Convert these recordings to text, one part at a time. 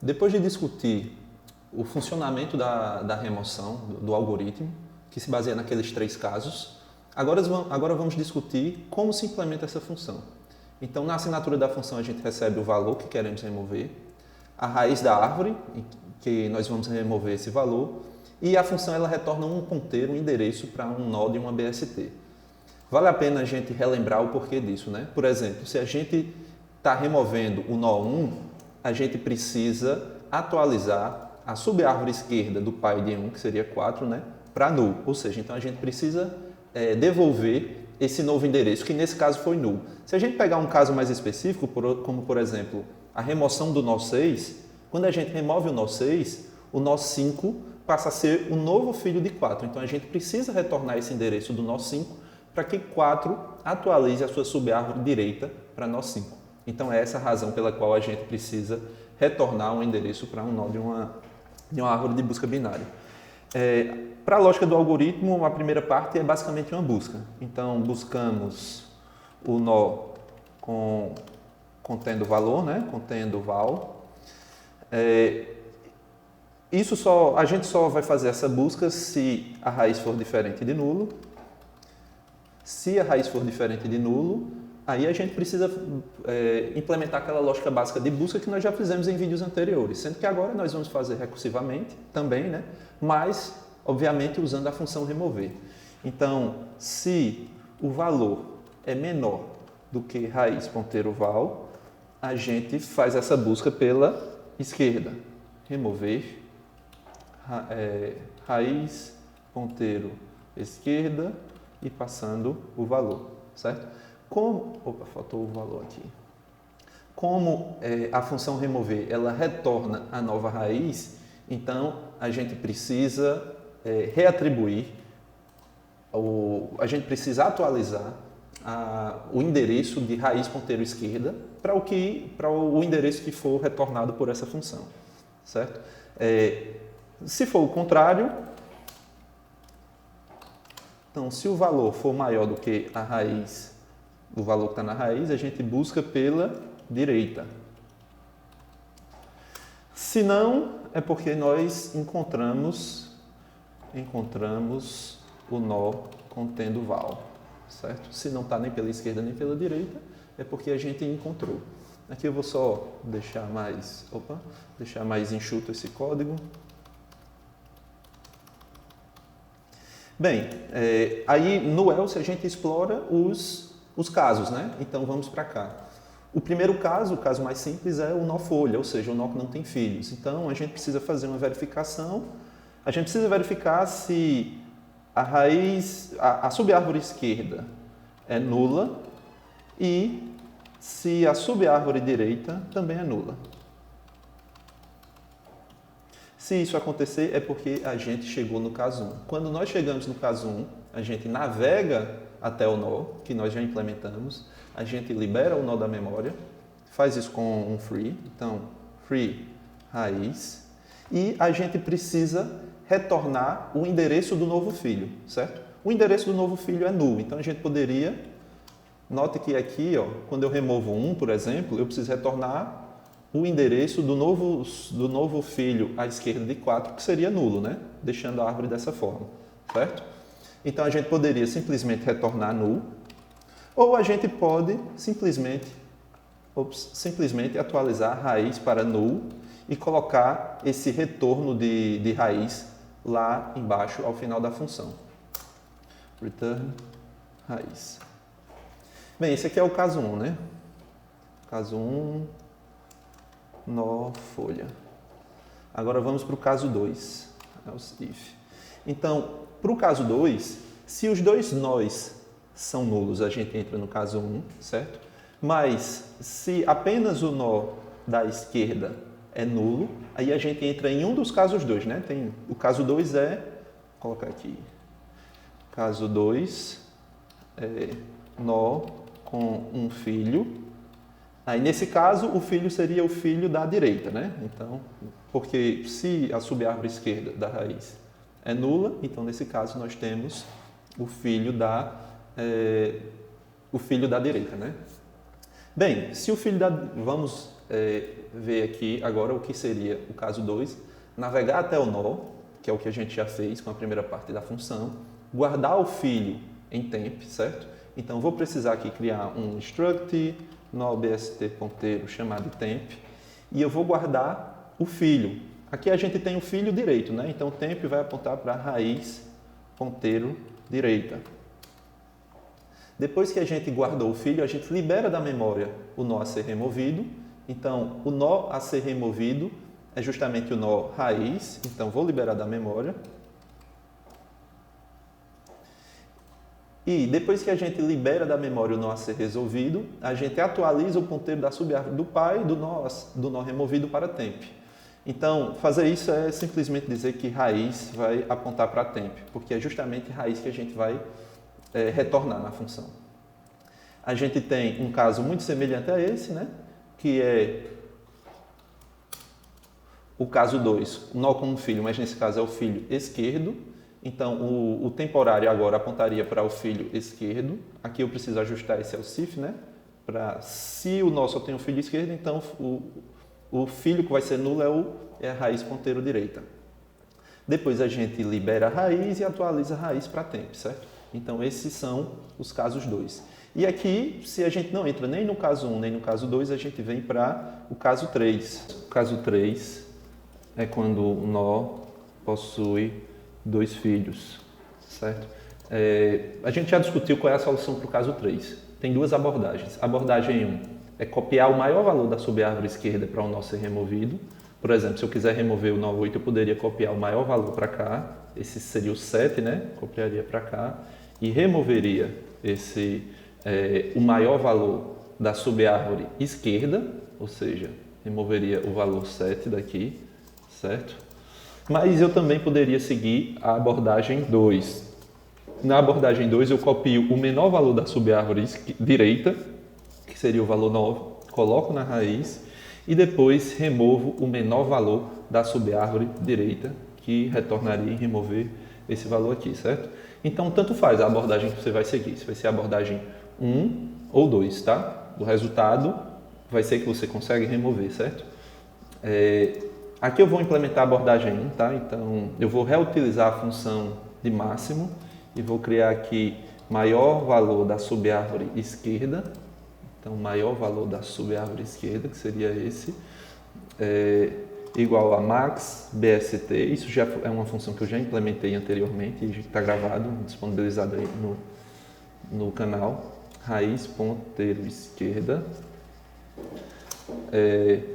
Depois de discutir o funcionamento da remoção, do algoritmo, que se baseia naqueles 3 casos, agora vamos discutir como se implementa essa função. Então, na assinatura da função, a gente recebe o valor que queremos remover, a raiz da árvore, que nós vamos remover esse valor, e a função ela retorna um ponteiro, um endereço para um nó de uma BST. Vale a pena a gente relembrar o porquê disso, né? Por exemplo, se a gente está removendo o nó 1, a gente precisa atualizar a subárvore esquerda do pai de 1, que seria 4, né, para null. Ou seja, então a gente precisa devolver esse novo endereço, que nesse caso foi null. Se a gente pegar um caso mais específico, como por exemplo a remoção do nó 6, quando a gente remove o nó 6, o nó 5 passa a ser o novo filho de 4. Então a gente precisa retornar esse endereço do nó 5 para que 4 atualize a sua subárvore direita para nó 5. Então é essa a razão pela qual a gente precisa retornar um endereço para um nó de uma árvore de busca binária. Para a lógica do algoritmo, a primeira parte é basicamente uma busca. Então buscamos o nó contendo valor, né? Contendo val. A gente só vai fazer essa busca se a raiz for diferente de nulo. Se a raiz for diferente de nulo, aí a gente precisa implementar aquela lógica básica de busca que nós já fizemos em vídeos anteriores, sendo que agora nós vamos fazer recursivamente também, né? Mas, obviamente, usando a função remover. Então, se o valor é menor do que raiz ponteiro val, a gente faz essa busca pela esquerda. Remover raiz ponteiro esquerda e passando o valor, certo? Opa, faltou o valor aqui. Como a função remover ela retorna a nova raiz, então a gente precisa reatribuir, a gente precisa atualizar o endereço de raiz ponteiro esquerda para o endereço que for retornado por essa função, certo? Se for o contrário, então se o valor for maior do que a raiz, o valor que está na raiz, a gente busca pela direita. Se não, é porque nós encontramos o nó contendo val, certo? Se não está nem pela esquerda nem pela direita, é porque a gente encontrou. Aqui eu vou só deixar mais enxuto esse código. Bem, aí no else a gente explora os casos, né? Então vamos para cá. O primeiro caso, o caso mais simples, é o nó folha, ou seja, o nó que não tem filhos. Então a gente precisa fazer uma verificação. A gente precisa verificar se a raiz, a subárvore esquerda é nula e se a subárvore direita também é nula. Se isso acontecer, é porque a gente chegou no caso 1. Quando nós chegamos no caso 1, a gente navega até o nó, que nós já implementamos, a gente libera o nó da memória, faz isso com um free, então free raiz, e a gente precisa retornar o endereço do novo filho, certo? O endereço do novo filho é null, então a gente poderia, note que aqui, quando eu removo 1, por exemplo, eu preciso retornar o endereço do novo filho à esquerda de 4, que seria nulo, né? Deixando a árvore dessa forma, certo? Então a gente poderia simplesmente retornar null, ou a gente pode simplesmente atualizar a raiz para null e colocar esse retorno de raiz lá embaixo ao final da função. Return raiz. Bem, esse aqui é o caso 1, né? Caso 1, nó folha. Agora vamos para o caso 2, else if. Então, para o caso 2, se os dois nós são nulos, a gente entra no caso 1, certo? Mas se apenas o nó da esquerda é nulo, aí a gente entra em um dos casos 2, né? O caso 2 vou colocar aqui, caso 2 é nó com um filho. Aí, nesse caso, o filho seria o filho da direita, né? Então, porque se a subárvore esquerda da raiz é nula, então, nesse caso, nós temos o filho da direita, né? Bem, se o filho da... Vamos ver aqui agora o que seria o caso 2, navegar até o nó, que é o que a gente já fez com a primeira parte da função, guardar o filho em temp, certo? Então, vou precisar aqui criar um struct nó bst ponteiro chamado temp, e eu vou guardar o filho. Aqui a gente tem o filho direito, né? Então, o temp vai apontar para a raiz ponteiro direita. Depois que a gente guardou o filho, a gente libera da memória o nó a ser removido. Então, o nó a ser removido é justamente o nó raiz. Então, vou liberar da memória. E depois que a gente libera da memória o nó a ser resolvido, a gente atualiza o ponteiro da subárvore do pai do nó removido para temp. Então, fazer isso é simplesmente dizer que raiz vai apontar para temp, porque é justamente raiz que a gente vai retornar na função. A gente tem um caso muito semelhante a esse, né? Que é o caso 2, nó como filho, mas nesse caso é o filho esquerdo. Então, o temporário agora apontaria para o filho esquerdo. Aqui eu preciso ajustar esse else-if, né? Se o nó só tem um filho esquerdo, então o filho que vai ser nulo é a raiz ponteiro direita. Depois a gente libera a raiz e atualiza a raiz para temp, certo? Então, esses são os casos 2. E aqui, se a gente não entra nem no caso 1 nem no caso 2, a gente vem para o caso 3. O caso 3 é quando o nó possui 2 filhos, certo? A gente já discutiu qual é a solução para o caso 3. Tem 2 abordagens. A abordagem 1 é copiar o maior valor da subárvore esquerda para o nó ser removido. Por exemplo, se eu quiser remover o nó 8, eu poderia copiar o maior valor para cá. Esse seria o 7, né? Copiaria para cá e removeria o maior valor da subárvore esquerda, ou seja, removeria o valor 7 daqui, certo? Mas eu também poderia seguir a abordagem 2. Na abordagem 2, eu copio o menor valor da subárvore direita, que seria o valor 9, coloco na raiz e depois removo o menor valor da subárvore direita, que retornaria em remover esse valor aqui, certo? Então, tanto faz a abordagem que você vai seguir. Se vai ser a abordagem 1 ou 2, tá? O resultado vai ser que você consegue remover, certo? Aqui eu vou implementar a abordagem 1, tá? Então, eu vou reutilizar a função de máximo e vou criar aqui maior valor da subárvore esquerda. Então, maior valor da subárvore esquerda, que seria esse, igual a max bst. Isso já é uma função que eu já implementei anteriormente e está gravado, disponibilizado aí no canal. Raiz ponteiro esquerda.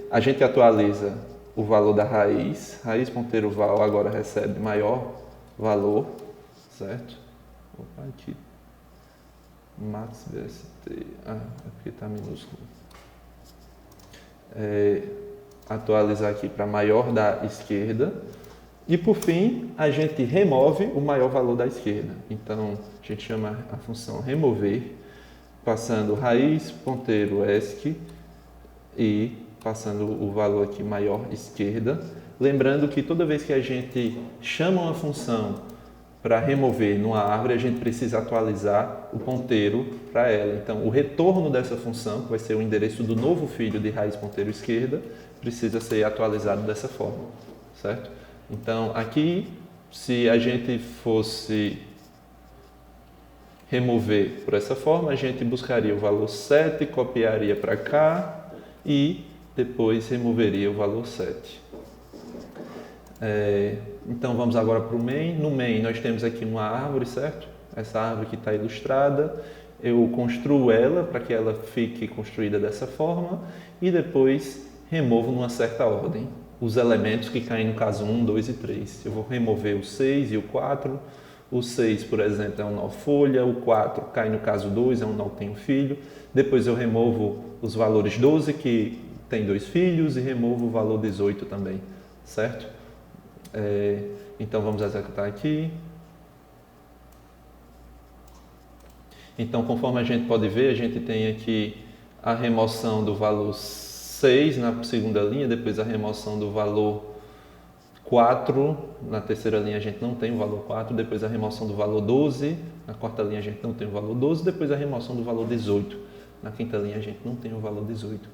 A gente atualiza o valor da raiz ponteiro val agora recebe maior valor, certo? Opa, aqui. Max BST. É porque está minúsculo. Atualizar aqui para maior da esquerda. E por fim, a gente remove o maior valor da esquerda. Então, a gente chama a função remover, passando raiz ponteiro esc e passando o valor aqui maior esquerda. Lembrando que toda vez que a gente chama uma função para remover numa árvore, a gente precisa atualizar o ponteiro para ela. Então, o retorno dessa função, que vai ser o endereço do novo filho de raiz ponteiro esquerda, precisa ser atualizado dessa forma, certo? Então, aqui, se a gente fosse remover por essa forma, a gente buscaria o valor 7, copiaria para cá e depois removeria o valor 7. Então vamos agora para o main. No main nós temos aqui uma árvore, certo? Essa árvore que está ilustrada. Eu construo ela para que ela fique construída dessa forma e depois removo numa certa ordem os elementos que caem no caso 1, 2 e 3. Eu vou remover o 6 e o 4. O 6, por exemplo, é um nó folha. O 4 cai no caso 2, é um nó que tem um filho. Depois eu removo os valores 12, que tem 2 filhos, e removo o valor 18 também, certo? Então vamos executar aqui. Então, conforme a gente pode ver, a gente tem aqui a remoção do valor 6 na segunda linha, depois a remoção do valor 4, na terceira linha a gente não tem o valor 4, depois a remoção do valor 12, na quarta linha a gente não tem o valor 12, depois a remoção do valor 18, na quinta linha a gente não tem o valor 18.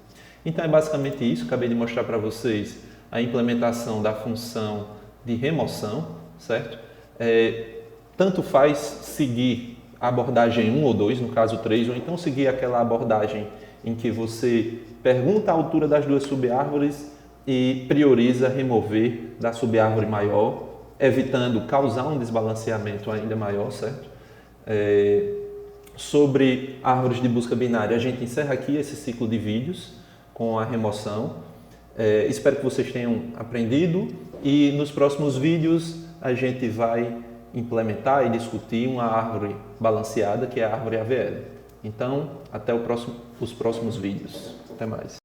Então é basicamente isso, acabei de mostrar para vocês a implementação da função de remoção, certo? Tanto faz seguir a abordagem 1 ou 2, no caso 3, ou então seguir aquela abordagem em que você pergunta a altura das duas subárvores e prioriza remover da subárvore maior, evitando causar um desbalanceamento ainda maior, certo? Sobre árvores de busca binária, a gente encerra aqui esse ciclo de vídeos com a remoção. Espero que vocês tenham aprendido e nos próximos vídeos a gente vai implementar e discutir uma árvore balanceada, que é a árvore AVL. Então, até os próximos vídeos. Até mais.